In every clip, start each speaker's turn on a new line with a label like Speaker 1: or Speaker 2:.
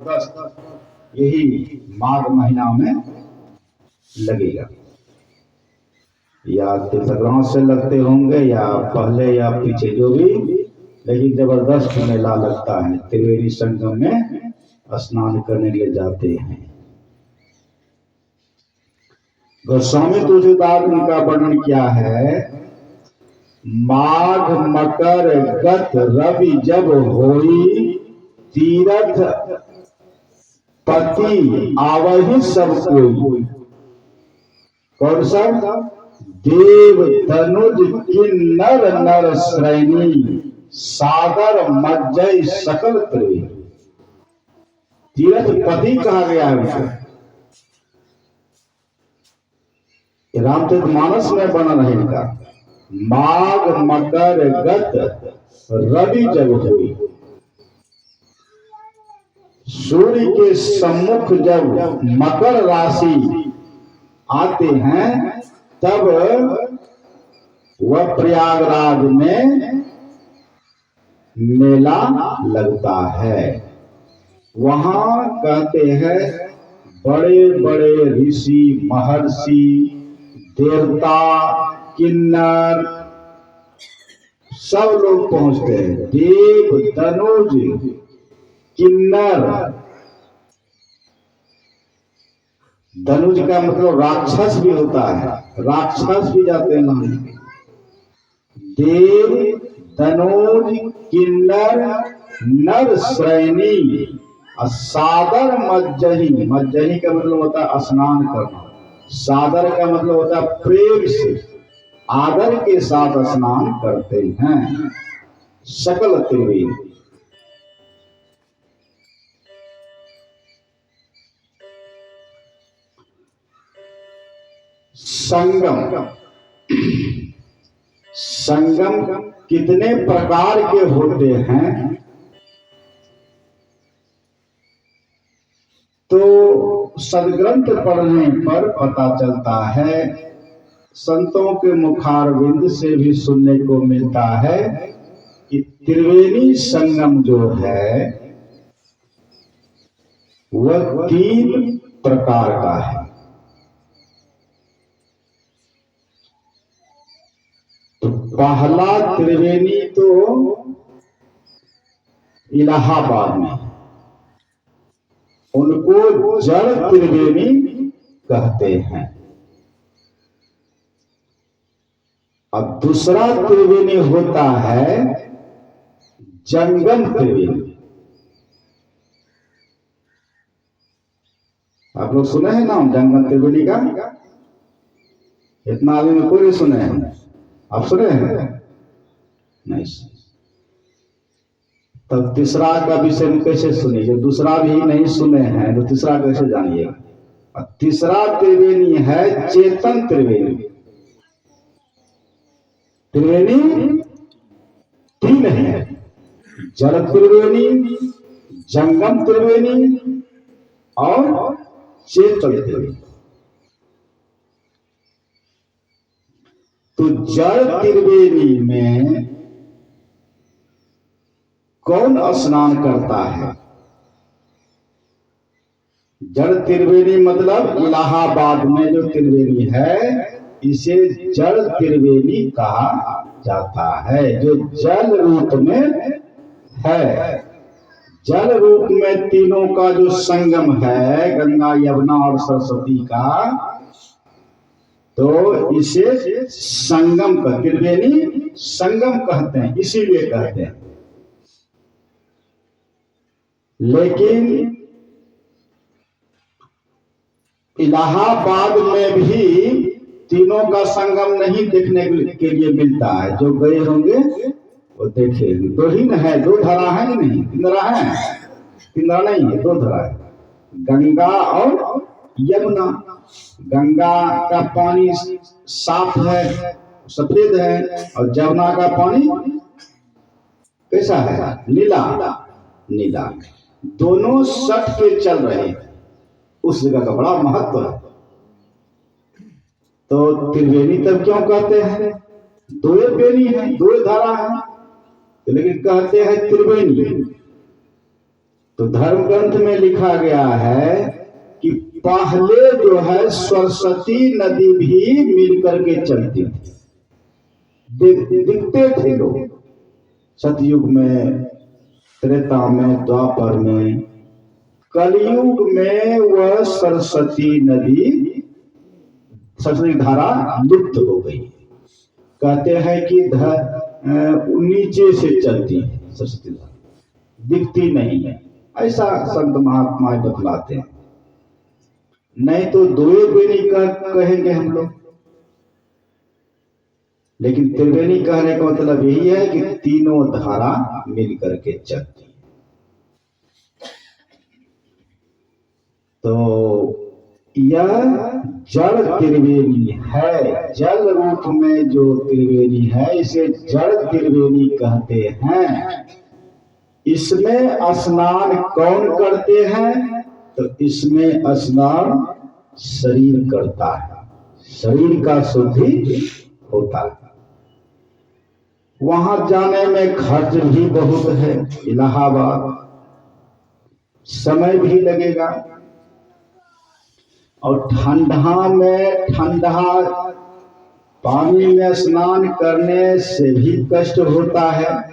Speaker 1: जबरदस्त यही माघ महीना में लगेगा, या तीर्थग्राम से लगते होंगे या पहले या पीछे, जो भी, लेकिन जबरदस्त मेला लगता है। त्रिवेणी संगम में स्नान करने के लिए जाते हैं। गोस्वामी तुलसीदास उनका वर्णन किया है, माघ मकर गत रवि जब होई, तीरथ पति आवहि सब कोई। कौन सा? देव धनुज किन्नर नर श्रेणी, सागर मज्जय सकल त्रिवेणी। तीरथ पति कहा गया है उसे। रामचरितमानस में वर्णन है इनका, माघ मकर गत रवि जब हुई, सूर्य के सम्मुख जब मकर राशि आते हैं तब वह प्रयागराज में मेला लगता है। वहां कहते हैं बड़े बड़े ऋषि महर्षि देवता किन्नर सब लोग पहुंचते हैं। देव धनुज किन्नर, धनुज का मतलब राक्षस भी होता है, राक्षस भी जाते हैं नहाने। देव धनुज किन्नर नर श्रेणी, सादर मज्जही, मज्जही का मतलब होता है स्नान करना, सादर का मतलब होता है प्रेम से आदर के साथ स्नान करते हैं सकल त्रिवेणी। संगम, संगम कितने प्रकार के होते हैं तो सदग्रंथ पढ़ने पर पता चलता है, संतों के मुखारविंद से भी सुनने को मिलता है कि त्रिवेणी संगम जो है वह 3 प्रकार का है। तो पहला त्रिवेणी तो इलाहाबाद में, उनको जड़ त्रिवेणी कहते हैं। अब दूसरा त्रिवेणी होता है जंगम त्रिवेणी। आप लोग सुने हैं नाम जंगम त्रिवेणी का? इतना आदमी में कोई नहीं सुने हैं। आप सुने हैं? नहीं सुने। तब तीसरा का विषय में कैसे सुनिए? जो दूसरा भी नहीं सुने हैं तो तीसरा कैसे जानिएगा? तीसरा त्रिवेणी है चेतन त्रिवेणी। त्रिवेणी 3 है, जड़ त्रिवेणी, जंगम त्रिवेणी और चेतन त्रिवेणी। तो जड़ त्रिवेणी में कौन स्नान करता है? जड़ त्रिवेणी मतलब इलाहाबाद में जो त्रिवेणी है इसे जड़ त्रिवेणी कहा जाता है, जो जल रूप में है। जल रूप में तीनों का जो संगम है, गंगा यमुना और सरस्वती का, तो इसे संगम का त्रिवेणी संगम कहते हैं, इसीलिए कहते हैं। लेकिन इलाहाबाद में भी तीनों का संगम नहीं देखने के लिए मिलता है। जो गए होंगे वो देखेंगे। 2 ही न है, 2 धारा है कि नहीं? 3 धारा है? 3 धारा नहीं है, 2 धारा है, गंगा और यमुना। गंगा का पानी साफ है, सफेद है, और यमुना का पानी कैसा है? नीला नीला। दोनों सट के चल रहे हैं, उस जगह का बड़ा महत्व है। तो त्रिवेणी तब क्यों कहते हैं? 2 बेनी है, 2 धारा है, लेकिन कहते हैं त्रिवेणी। तो धर्म ग्रंथ में लिखा गया है कि पहले जो है सरस्वती नदी भी मिलकर के चलती थी, दिखते थे लोग। सतयुग में, त्रेता में, द्वापर में, कलयुग में वह सरस्वती नदी, सरस्वती धारा लुप्त हो गई। कहते हैं कि नीचे से चलती है सरस्वती धारा, दिखती नहीं है, ऐसा संत महात्मा बतलाते हैं। नहीं तो द्विवेणी कहेंगे हम लोग, लेकिन त्रिवेणी कहने का मतलब यही है कि तीनों धारा मिलकर के चलती है। तो यह जड़ त्रिवेणी है, जल रूप में जो त्रिवेणी है इसे जड़ त्रिवेणी कहते हैं। इसमें स्नान कौन करते हैं? तो इसमें स्नान शरीर करता है, शरीर का शुद्धि होता है। वहां जाने में खर्च भी बहुत है, इलाहाबाद, समय भी लगेगा, और ठंडा पानी में स्नान करने से भी कष्ट होता है।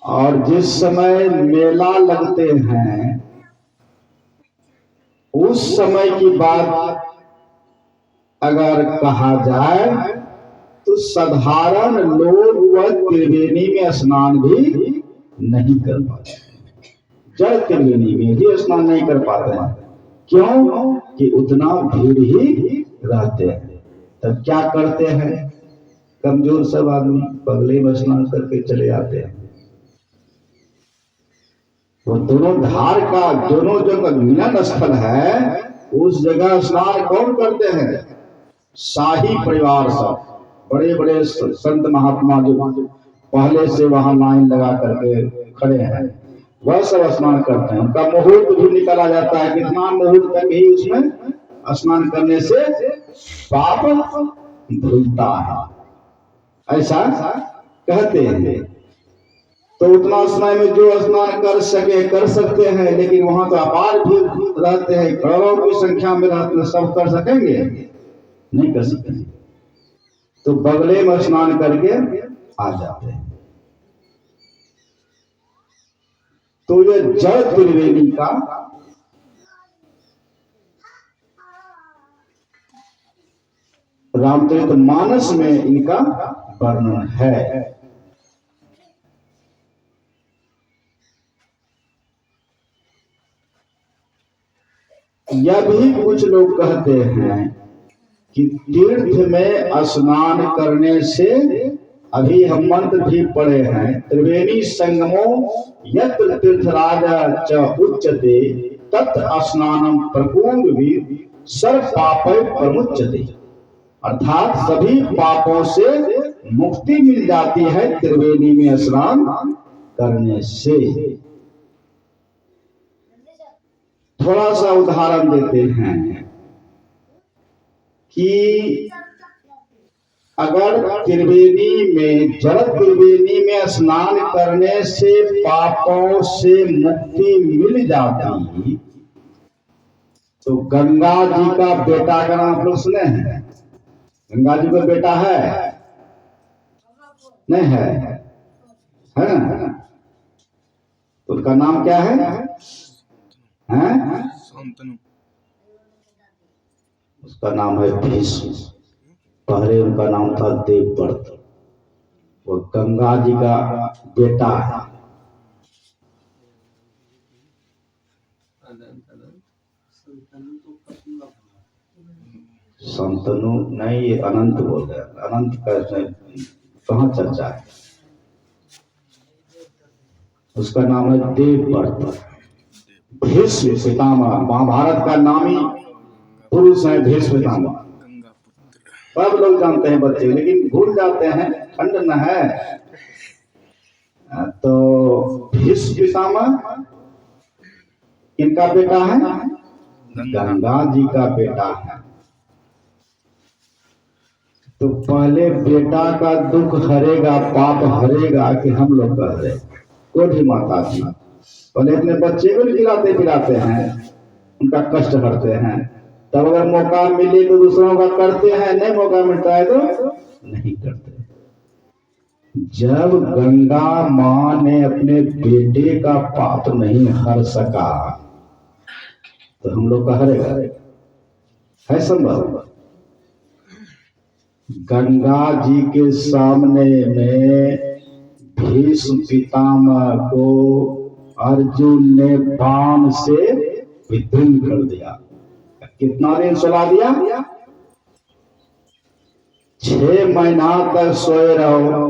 Speaker 1: और जिस समय मेला लगते हैं उस समय की बात अगर कहा जाए तो साधारण लोग वह त्रिवेणी में स्नान भी नहीं कर पाते, जड़ त्रिवेणी में भी स्नान नहीं कर पाते हैं। क्यों? कि उतना भीड़ ही रहते हैं। तब क्या करते हैं? कमजोर सब आदमी बगले में स्नान करके चले आते हैं। वो दोनों धार का, दोनों जो मिलन स्थल है उस जगह स्नान कौन करते हैं? शाही परिवार सब, बड़े बड़े संत महात्मा जो पहले से वहां लाइन लगा करके खड़े हैं, वह सब स्नान करते हैं। उनका मुहूर्त भी निकाला जाता है, कितना मुहूर्त तक ही उसमें स्नान करने से पाप धुलता है, ऐसा कहते हैं। तो उतना समय में जो स्नान कर सके कर सकते हैं, लेकिन वहां तो अपार भीड़ रहते हैं, करोड़ों की संख्या में रहते हैं, सब कर सकेंगे? नहीं कर सकेंगे। तो बगले में स्नान करके आ जाते हैं। तो ये जड़ त्रिवेणी का रामचरितमानस में इनका वर्णन है। यह भी कुछ लोग कहते हैं कि तीर्थ में स्नान करने से, अभी हम मंत्र भी पढ़े हैं, त्रिवेणी संगमो यत्र तीर्थराज च उच्यते तत् स्नानम प्रपूर्व सर्व पापै प्रमुच्यते। अर्थात सभी पापों से मुक्ति मिल जाती है त्रिवेणी में स्नान करने से। थोड़ा सा उदाहरण देते हैं कि अगर त्रिवेणी में, जल त्रिवेणी में स्नान करने से पापों से मुक्ति मिल जाती, तो गंगा जी का बेटा का नाम आप लोग सुने हैं? गंगा जी का बेटा है? नहीं है, है ना? तो उनका नाम क्या है? उसका नाम है भीष्म। पहले उनका नाम था देवव्रत। वो गंगा जी का बेटा है। संतनु नहीं, ये अनंत बोल रहे हैं। अनंत कैसे, कहाँ चर्चा है? उसका नाम है देवव्रत। भीष्म पितामह, महाभारत का नामी पुरुष है भीष्म पितामह। सब लोग जानते हैं बच्चे, लेकिन भूल जाते हैं, खंडन है। तो भीष्म पितामह इनका बेटा है, गंगा जी का बेटा है। तो पहले बेटा का दुख हरेगा, पाप हरेगा कि हम लोग कर रहे? कोई भी माता जी पहले अपने बच्चे को खिलाते पिलाते हैं, उनका कष्ट करते हैं, तब अगर मौका मिले तो दूसरों का करते हैं, नहीं मौका मिलता है तो नहीं करते। जब गंगा माँ ने अपने बेटे का पाप नहीं हर सका तो हम लोग का हरेगा? है संभव? गंगा जी के सामने में भीष्म पितामह को अर्जुन ने बाण से विद्ध कर दिया। कितना दिन सुला दिया? 6 महीना तक सोए रहो,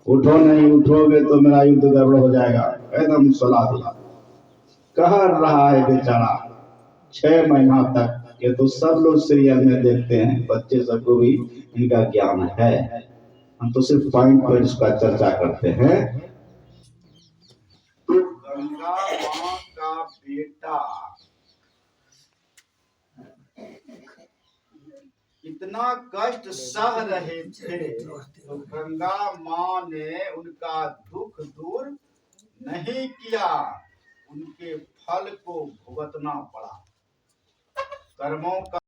Speaker 1: उठो नहीं, उठोगे तो मेरा युद्ध गड़बड़ हो जाएगा, एकदम सुला दिया। कह रहा है बेचारा 6 महीना तक। ये तो सब लोग सीरियल में देखते हैं, बच्चे सबको भी इनका ज्ञान है, हम तो सिर्फ पॉइंट का चर्चा करते हैं। गंगा माँ का बेटा इतना कष्ट सह रहे थे तो गंगा माँ ने उनका दुख दूर नहीं किया, उनके फल को भुगतना पड़ा। कर्मों का